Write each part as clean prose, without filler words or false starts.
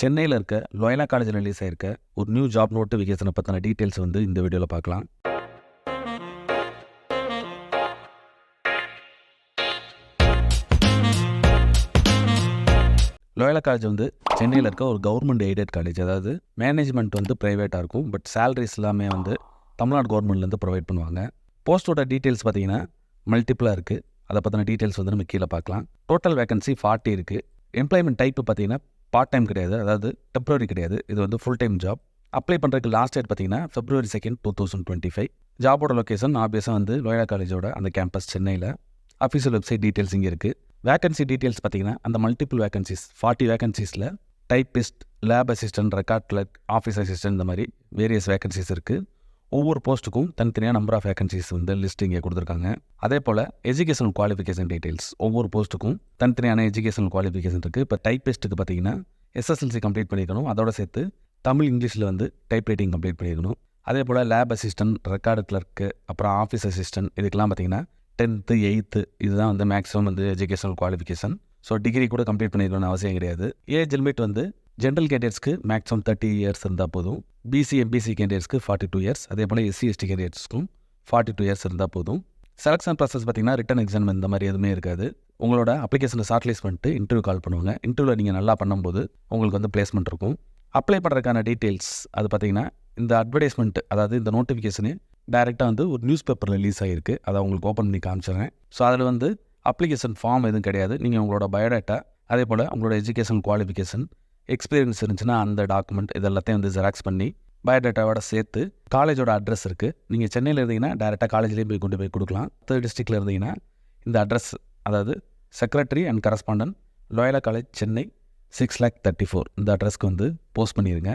சென்னையில் இருக்க லோயலா காலேஜில் ரிலீஸ் ஆயிருக்க ஒரு நியூ ஜாப் நோட்டிஃபிகேஷனை பற்றின டீட்டெயில்ஸ் வந்து இந்த வீடியோவில் பார்க்கலாம். லோயலா காலேஜ் வந்து சென்னையில் இருக்க ஒரு கவர்மெண்ட் எய்டட் காலேஜ். அதாவது மேனேஜ்மெண்ட் வந்து ப்ரைவேட்டாக இருக்கும், பட் சேலரிஸ் எல்லாமே வந்து தமிழ்நாடு கவர்மெண்ட்லேருந்து ப்ரொவைட் பண்ணுவாங்க. போஸ்ட்டோட டீட்டெயில்ஸ் பார்த்தீங்கன்னா மல்டிபிளாக இருக்குது. அதை பற்றின டீட்டெயில்ஸ் வந்து நம்ம கீழே பார்க்கலாம். டோட்டல் வேகன்சி 40 இருக்குது. எம்ப்ளாய்மெண்ட் டைப் பார்த்தீங்கன்னா பார்ட் டைம் கிடையாது, அதாவது டெம்பரரி கிடையாது. இது வந்து ஃபுல் டைம் ஜாப். அப்ளை பண்ணுறதுக்கு லாஸ்ட் டேட் பார்த்தீங்கன்னா February 2, 2025. ஜாபோட லொக்கேஷன் ஆப்வியஸாக வந்து லோயலா காலேஜோட அந்த கேம்பஸ் சென்னையில். அஃபீஷியல் வெப்சைட் டீட்டெயில்ஸ் இங்கே இருக்குது. வேகன்சி டீட்டெயில்ஸ் பார்த்தீங்கன்னா அந்த மல்டிபிள் வேகன்சிஸ் 40 வேகன்சிஸில் typist, lab assistant, record clerk, office assistant இந்த மாதிரி வேரியஸ் வேகன்சிஸ் இருக்குது. ஒவ்வொரு போஸ்ட்டுக்கும் தனித்தனியாக நம்பர் ஆஃப் வேகன்சிஸ் வந்து லிஸ்ட் இங்கே கொடுத்துருக்காங்க. அதே போல் எஜுகேஷனல் குவாலிஃபிகேஷன் டீட்டெயில்ஸ் ஒவ்வொரு போஸ்ட்டுக்கும் தனித்தனியான எஜுகேஷனல் குவாலிஃபிகேஷன் இருக்குது. இப்போ டைப்பிஸ்ட்டுக்கு பார்த்தீங்கன்னா SSLC கம்ப்ளீட் பண்ணிக்கணும். அதோட சேர்த்து தமிழ் இங்கிலீஷில் வந்து டைப் ரைட்டிங் கம்ப்ளீட் பண்ணிக்கணும். அதே போல் லேப் அசிஸ்டன்ட், ரெக்கார்டு கிளர்க்கு, அப்புறம் ஆஃபீஸ் அசிஸ்டன்ட் இதுக்கெல்லாம் பார்த்தீங்கன்னா 10th 8th இதுதான் வந்து மேக்ஸிமம் வந்து எஜுகேஷனல் குவாலிஃபிகேஷன். ஸோ டிகிரி கூட கம்ப்ளீட் பண்ணிக்கணும்னு அவசியம் கிடையாது. ஏஜ் லிமிட் வந்து ஜென்ரல் கேண்டிடேட்ஸ்க்கு மேக்ஸிமம் 30 years இருந்தால் போதும். BC MPC கேண்டிடேட்ஸ்க்கு 42 years. அதே போல் SC ST கேண்டிடேட்ஸ்க்கும் 42 years இருந்தால் போதும். செலக்ஷன் ப்ராசஸ் பார்த்தீங்கன்னா ரிட்டன் எக்ஸாம் இந்த மாதிரி எதுவுமே இருக்காது. உங்களோட அப்ளிகேஷனை ஷார்ட்லிஸ்ட் பண்ணிட்டு இன்டர்வியூ கால் பண்ணுவாங்க. இன்டர்வியூவில் நீங்கள் நல்லா பண்ணும்போது உங்களுக்கு வந்து பிளேஸ்மெண்ட் இருக்கும். அப்ளை பண்ணுறதுக்கான டீட்டெயில்ஸ் அது பார்த்தீங்கன்னா இந்த அட்வர்டைஸ்மெண்ட், அதாவது இந்த நோட்டிஃபிகேஷனு டைரெக்டாக வந்து ஒரு நியூஸ் பேப்பரில் ரிலீஸ் ஆகிருக்கு. அதை உங்களுக்கு ஓப்பன் பண்ணி காமிச்சிடுறேன். ஸோ அதில் வந்து அப்ளிகேஷன் ஃபார்ம் எதுவும் கிடையாது. நீங்கள் உங்களோட பயோடேட்டா, அதே போல் உங்களோட எஜுகேஷன் குவாலிஃபிகேஷன், எக்ஸ்பீரியன்ஸ் இருந்துச்சுன்னா அந்த டாக்குமெண்ட் இதெல்லாத்தையும் வந்து ஜெராக்ஸ் பண்ணி பயோடேட்டாவோட சேர்த்து காலேஜோட அட்ரஸ் இருக்குது. நீங்கள் சென்னையில் இருந்தீங்கன்னா டேரெக்டாக காலேஜ்லேயும் போய் கொண்டு போய் கொடுக்கலாம். 3rd டிஸ்ட்ரிக்டில் இருந்தீங்கன்னா இந்த அட்ரஸ், அதாவது secretary and correspondent, Loyola college, Chennai 6,34,00,000 இந்த அட்ரஸ்க்கு வந்து போஸ்ட் பண்ணிடுங்க.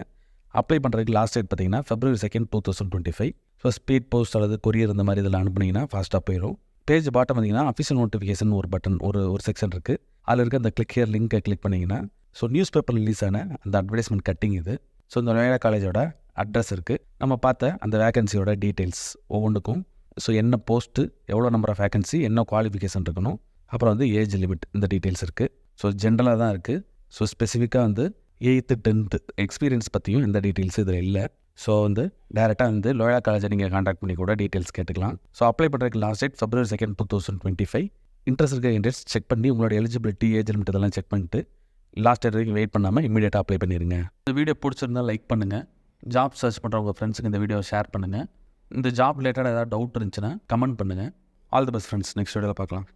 அப்ளை பண்ணுறதுக்கு லாஸ்ட் டேட் பார்த்தீங்கன்னா February 2, 2025. ஸோ ஸ்பீட் போஸ்ட் அல்லது கொரியர் இந்த மாதிரி இதில் அனுப்புனீங்கன்னா ஃபாஸ்ட்டாக போயிடும். பேஜ் பாட்டம் பார்த்தீங்கன்னா அஃபிஷியல் நோட்டிஃபிகேஷன் ஒரு பட்டன், ஒரு செக்ஷன் இருக்குது. அதில் இருக்க அந்த கிளிக் ஹியர் லிங்கை கிளிக் பண்ணிங்கன்னா ஸோ நியூஸ் பேப்பர் ரிலீஸ் ஆன அந்த அட்வர்டைஸ்மெண்ட் கட்டிங் இது. ஸோ இந்த லோயலா காலேஜோட அட்ரஸ் இருக்குது. நம்ம பார்த்த அந்த வேகன்சியோட டீட்டெயில்ஸ் ஒவ்வொன்றுக்கும், ஸோ என்ன போஸ்ட்டு, எவ்வளோ நம்பர் ஆஃப் வேகன்சி, என்ன குவாலிஃபிகேஷன் இருக்கணும், அப்புறம் வந்து ஏஜ் லிமிட், இந்த டீட்டெயில்ஸ் இருக்குது. ஸோ ஜென்ரலாக தான் இருக்குது. ஸோ ஸ்பெசிஃபிக்காக வந்து 8th 10th எக்ஸ்பீரியன்ஸ் பற்றியும் எந்த டீட்டெயில்ஸ் இதில் இல்லை. ஸோ வந்து டேரெக்டாக வந்து லோயலா காலேஜை நீங்கள் கான்டாக்ட் பண்ணி கூட டீட்டெயில்ஸ் கேட்டுக்கலாம். ஸோ அப்ளை பண்ணுறதுக்கு லாஸ்ட் டேட் February 2, 2025. இன்ட்ரெஸ்ட் இருக்க கேண்டிடேட்ஸ் செக் பண்ணி உங்களோட எலிஜிபிலிட்டி, ஏஜ் லிமிட் இதெல்லாம் செக் பண்ணிட்டு லாஸ்ட் டேட் வரைக்கும் வெயிட் பண்ணாமல் இமீடியட்டாக அப்ளை பண்ணிடுங்க. இந்த வீடியோ பிடிச்சிருந்தால் லைக் பண்ணுங்கள். ஜாப் சர்ச் பண்ணுற உங்கள் ஃப்ரெண்ட்ஸுக்கு இந்த வீடியோவை ஷேர் பண்ணுங்கள். இந்த ஜாப் ரிலேட்டடாக ஏதாவது டவுட் இருந்துச்சுன்னா கமெண்ட் பண்ணுங்கள். All the best friends. Next வீடியோவில் பார்க்கலாம்.